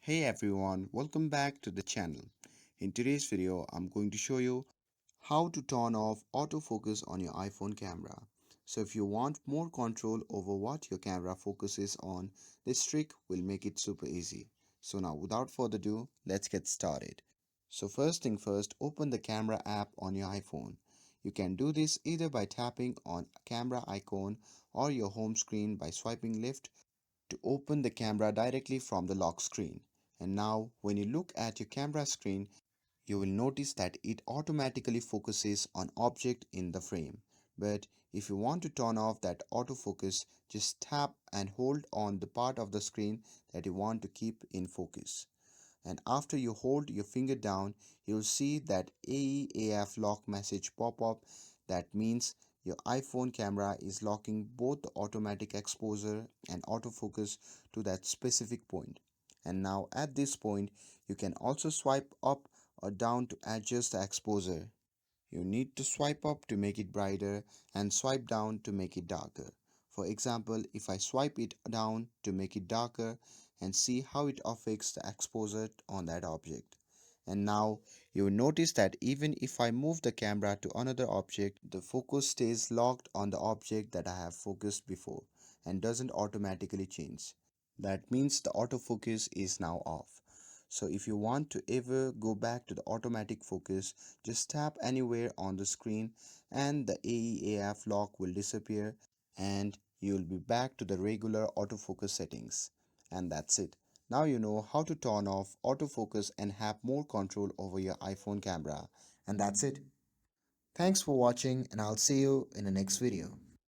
Hey everyone, welcome back to the channel. In today's video, I'm going to show you how to turn off autofocus on your iPhone camera. So if you want more control over what your camera focuses on, this trick will make it super easy. So now without further ado, let's get started. So first thing first, open the camera app on your iPhone. You can do this either by tapping on camera icon or your home screen by swiping left to open the camera directly from the lock screen. And now when you look at your camera screen, you will notice that it automatically focuses on object in the frame. But if you want to turn off that autofocus, just tap and hold on the part of the screen that you want to keep in focus. And after you hold your finger down, you'll see that AEAF lock message pop up. That means your iPhone camera is locking both the automatic exposure and autofocus to that specific point. And now at this point, you can also swipe up or down to adjust the exposure. You need to swipe up to make it brighter and swipe down to make it darker. For example, if I swipe it down to make it darker and see how it affects the exposure on that object. And now you will notice that even if I move the camera to another object, the focus stays locked on the object that I have focused before and doesn't automatically change. That means the autofocus is now off. So if you want to ever go back to the automatic focus, just tap anywhere on the screen and the AEAF lock will disappear and you'll be back to the regular autofocus settings. And that's it. Now you know how to turn off autofocus and have more control over your iPhone camera. And that's it. Thanks for watching and I'll see you in the next video.